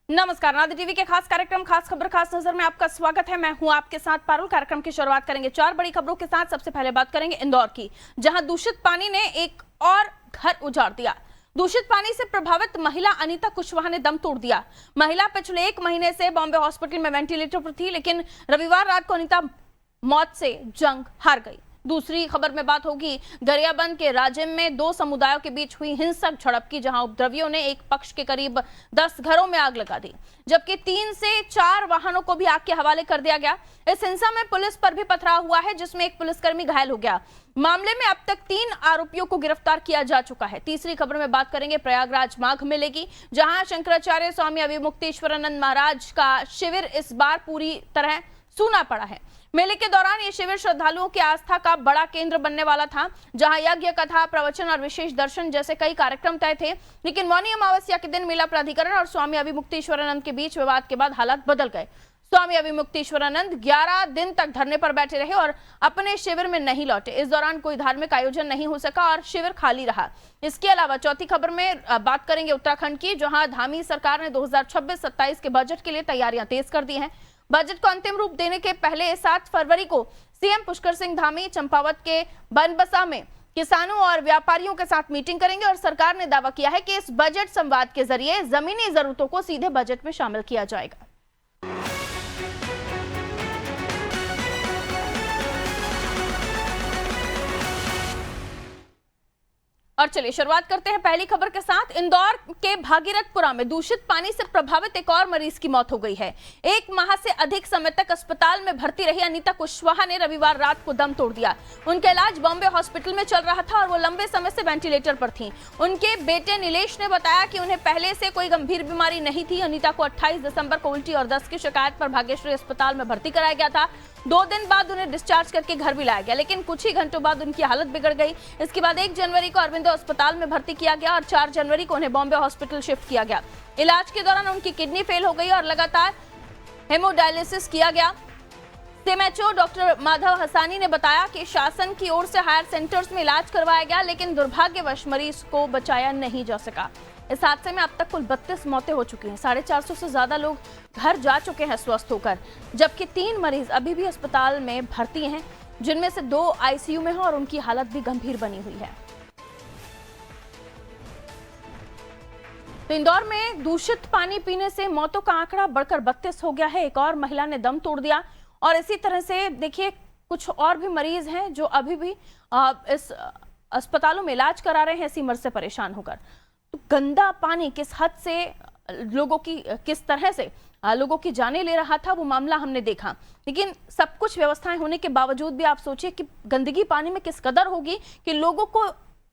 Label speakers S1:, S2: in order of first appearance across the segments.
S1: नमस्कार, नादी टीवी के खास कार्यक्रम खास खबर खास नजर में आपका स्वागत है। मैं हूं आपके साथ पारुल। कार्यक्रम की शुरुआत करेंगे 4 बड़ी खबरों के साथ। सबसे पहले बात करेंगे इंदौर की, जहां दूषित पानी ने एक और घर उजाड़ दिया। दूषित पानी से प्रभावित महिला अनीता कुशवाहा ने दम तोड़ दिया। महिला पिछले 1 महीने से बॉम्बे हॉस्पिटल में वेंटिलेटर पर थी, लेकिन रविवार रात को अनीता मौत से जंग हार गई। दूसरी खबर में बात होगी गरियाबंद के राजिम में 2 समुदायों के बीच हुई हिंसक झड़प की, जहां उपद्रवियों ने एक पक्ष के करीब 10 घरों में आग लगा दी, जबकि 3 से 4 वाहनों को भी आग के हवाले कर दिया गया। इस हिंसा में पुलिस पर भी पथराव हुआ है, जिसमें एक पुलिसकर्मी घायल हो गया। मामले में अब तक 3 आरोपियों को गिरफ्तार किया जा चुका है। तीसरी खबर में बात करेंगे प्रयागराज माघ मेले की, जहां शंकराचार्य स्वामी अभिमुक्तेश्वरानंद महाराज का शिविर इस बार पूरी तरह सूना पड़ा है। मेले के दौरान ये शिविर श्रद्धालुओं की आस्था का बड़ा केंद्र बनने वाला था, जहां यज्ञ, कथा, प्रवचन और विशेष दर्शन जैसे कई कार्यक्रम तय थे। लेकिन मौनी अमावस्या के दिन मेला प्राधिकरण और स्वामी अभिमुक्तेश्वरानंद के बीच विवाद के बाद हालात बदल गए। स्वामी अभिमुक्तेश्वरानंद 11 दिन तक धरने पर बैठे रहे और अपने शिविर में नहीं लौटे। इस दौरान कोई धार्मिक आयोजन नहीं हो सका और शिविर खाली रहा। इसके अलावा चौथी खबर में बात करेंगे उत्तराखंड की, जहां धामी सरकार ने 2026-27 के बजट के लिए तैयारियां तेज कर दी हैं। बजट को अंतिम रूप देने के पहले 7 फरवरी को सीएम पुष्कर सिंह धामी चंपावत के बनबसा में किसानों और व्यापारियों के साथ मीटिंग करेंगे और सरकार ने दावा किया है कि इस बजट संवाद के जरिए जमीनी जरूरतों को सीधे बजट में शामिल किया जाएगा। और चलिए शुरुआत करते हैं पहली खबर के साथ। इंदौर के भागीरथपुरा में दूषित पानी से प्रभावित एक और मरीज की मौत हो गई है। 1 माह से अधिक समय तक अस्पताल में भर्ती रही अनीता कुशवाहा ने रविवार रात को दम तोड़ दिया। उनका इलाज बॉम्बे हॉस्पिटल में चल रहा था और वो लंबे समय से वेंटिलेटर पर थी। उनके बेटे नीलेश ने बताया कि उन्हें पहले से कोई गंभीर बीमारी नहीं थी। अनीता को 28 दिसंबर को उल्टी और दस्त की शिकायत पर भाग्यश्री अस्पताल में भर्ती कराया गया था। 2 दिन बाद उन्हें डिस्चार्ज करके घर भी लाया गया, लेकिन कुछ ही घंटों बाद उनकी हालत बिगड़ गई। इसके बाद 1 जनवरी को अरविंदो अस्पताल में भर्ती किया गया और 4 जनवरी को उन्हें बॉम्बे हॉस्पिटल शिफ्ट किया गया। इलाज के दौरान उनकी किडनी फेल हो गई और लगातार हेमोडायलिसिस किया गया। सीएमएचओ डॉक्टर माधव हसानी ने बताया कि शासन की ओर से हायर सेंटर्स में इलाज करवाया गया, लेकिन दुर्भाग्यवश मरीज को बचाया नहीं जा सका। इस हादसे में अब तक कुल 32 मौतें हो चुकी हैं। 450 से ज्यादा लोग घर जा चुके हैं स्वस्थ होकर, जबकि 3 मरीज अभी भी अस्पताल में भर्ती हैं, जिनमें से 2 आईसीयू में हैं और उनकी हालत भी गंभीर बनी हुई है। तो इंदौर में दूषित पानी पीने से मौतों का आंकड़ा बढ़कर 32 हो गया है। एक और महिला ने दम तोड़ दिया और इसी तरह से देखिए कुछ और भी मरीज हैं जो अभी भी इस अस्पतालों में इलाज करा रहे हैं इसी मर्ज से परेशान होकर। तो गंदा पानी किस हद से लोगों की किस तरह से लोगों की जानें ले रहा था, वो मामला हमने देखा। लेकिन सब कुछ व्यवस्थाएं होने के बावजूद भी आप सोचिए कि गंदगी पानी में किस कदर होगी कि लोगों को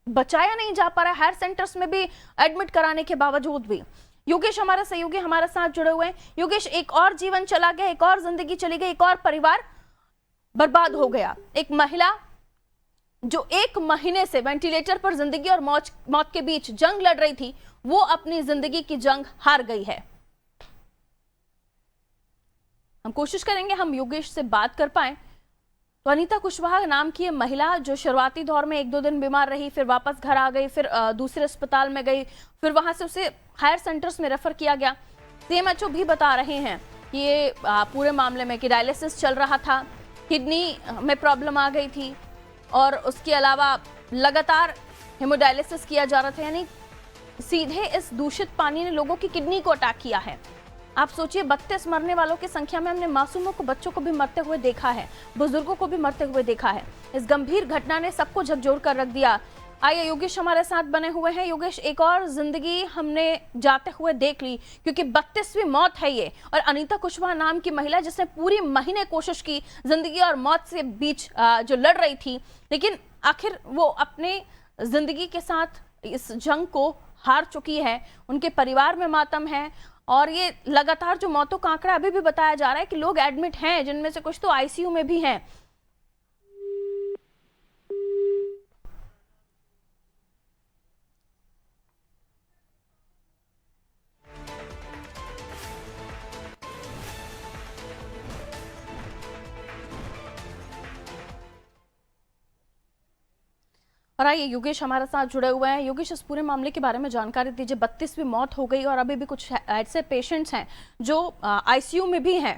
S1: बचाया नहीं जा पा रहा है, हायर सेंटर्स में भी एडमिट कराने के बावजूद भी। योगेश हमारा सहयोगी हमारे साथ जुड़े हुए हैं। योगेश, एक और जीवन चला गया, एक और जिंदगी चली गई, एक और परिवार बर्बाद हो गया। एक महिला जो 1 महीने से वेंटिलेटर पर जिंदगी और मौत के बीच जंग लड़ रही थी, वो अपनी जिंदगी की जंग हार गई है। हम कोशिश करेंगे हम योगेश से बात कर पाए। तो अनीता कुशवाहा नाम की महिला जो शुरुआती दौर में 1-2 दिन बीमार रही, फिर वापस घर आ गई, फिर दूसरे अस्पताल में गई, फिर वहां से उसे हायर सेंटर्स में रेफर किया गया। सीएमएचओ भी बता रहे हैं कि ये पूरे मामले में कि डायलिसिस चल रहा था, किडनी में प्रॉब्लम आ गई थी और उसके अलावा लगातार हेमोडायलिसिस किया जा रहा था। यानी सीधे इस दूषित पानी ने लोगों की किडनी को अटैक किया है। आप सोचिए 32 मरने वालों की संख्या में हमने मासूमों को, बच्चों को भी मरते हुए देखा है, बुजुर्गों को भी मरते हुए देखा है। इस गंभीर घटना ने सबको झकझोर कर रख दिया। आइए योगेश हमारे साथ बने हुए हैं। योगेश, एक और जिंदगी हमने जाते हुए देख ली, क्योंकि 32वीं मौत है ये। और अनीता कुशवाहा नाम की महिला जिसने पूरी महीने कोशिश की जिंदगी और मौत से बीच जो लड़ रही थी, लेकिन आखिर वो अपने जिंदगी के साथ इस जंग को हार चुकी है। उनके परिवार में मातम है और ये लगातार जो मौतों का आंकड़ा अभी भी बताया जा रहा है कि लोग एडमिट हैं, जिनमें से कुछ तो आईसीयू में भी हैं। और और आइए योगेश हमारे साथ जुड़े हुए हैं। योगेश, इस पूरे मामले के बारे में जानकारी दीजिए। 32वीं मौत हो गई और अभी भी कुछ ऐसे पेशेंट्स हैं जो आईसीयू में भी हैं।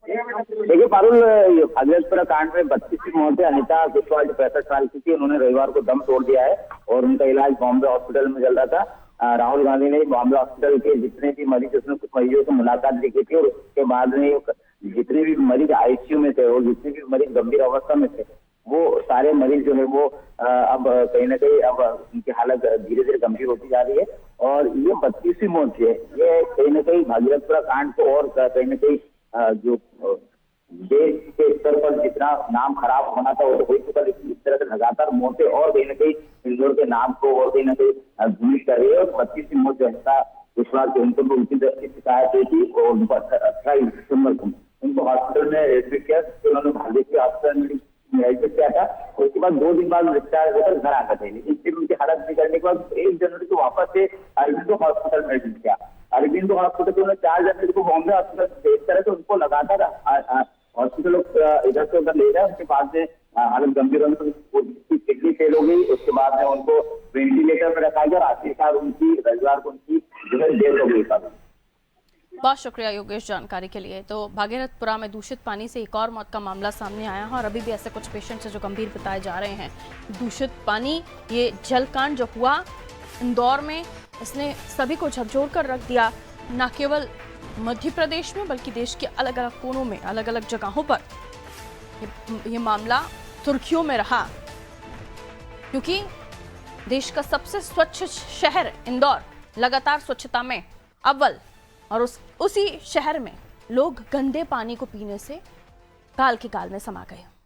S2: देखिए पारुल, भागीरथपुरा कांड में 32वीं मौत है। अनिता कुशवाहा जो 65 साल की थी, उन्होंने रविवार को दम तोड़ दिया है और उनका इलाज बॉम्बे हॉस्पिटल में चल रहा था। राहुल गांधी ने बॉम्बे हॉस्पिटल के जितने भी मरीज, उसमें कुछ मरीजों से मुलाकात भी की थी और उसके बाद में जितने भी मरीज आईसीयू में थे और जितने भी मरीज गंभीर अवस्था में थे, वो सारे मरीज जो है वो अब कहीं ना कहीं अब उनकी हालत धीरे धीरे गंभीर होती जा रही है। और ये 32वीं मौत है, ये कहीं ना कहीं भागीरथपुरा कांड को और कहीं ना कहीं जो देश के स्तर पर जितना नाम खराब होना था वो तो हो चुका, लेकिन इस तरह से लगातार मौतें और कहीं ना कहीं इंदौर के नाम को और कहीं ना कहीं धूमित कर रही है। और 32वीं मौत जो है विश्वास के उनको उनकी शिकायत हुई थी और उनको 28 दिसंबर को उनको हॉस्पिटल में एडमिट किया। उन्होंने भागीरथपुर हॉस्पिटल में एडमिट किया था। उसके बाद 2 दिन बाद डिस्चार्ज होकर घर आ गए थे, लेकिन फिर उनकी हालत बिगड़ने के बाद 1 जनवरी को वापस से अरबिंदो हॉस्पिटल में एडमिट किया। अरबिंदो हॉस्पिटल से उन्होंने 4 जनवरी को बॉम्बे हॉस्पिटल, इस तरह से उनको लगातार हॉस्पिटल इधर से उधर ले रहा है। उसके बाद में हालत गंभीर होने पर किडनी फेल हो गई। उसके बाद में उनको वेंटिलेटर पर रखा गया और आखिरकार उनकी रविवार को उनकी जो है डेथ हो गई।
S1: बहुत शुक्रिया योगेश जानकारी के लिए। तो भागीरथपुरा में दूषित पानी से एक और मौत का मामला सामने आया है और अभी भी ऐसे कुछ पेशेंट्स हैं जो गंभीर बताए जा रहे हैं। दूषित पानी, ये जलकांड जो हुआ इंदौर में, इसने सभी को झकझोर कर रख दिया। न केवल मध्य प्रदेश में बल्कि देश के अलग अलग कोनों में, अलग अलग जगहों पर ये मामला सुर्खियों में रहा, क्योंकि देश का सबसे स्वच्छ शहर इंदौर लगातार स्वच्छता में अव्वल, और उसी शहर में लोग गंदे पानी को पीने से काल के काल में समा गए।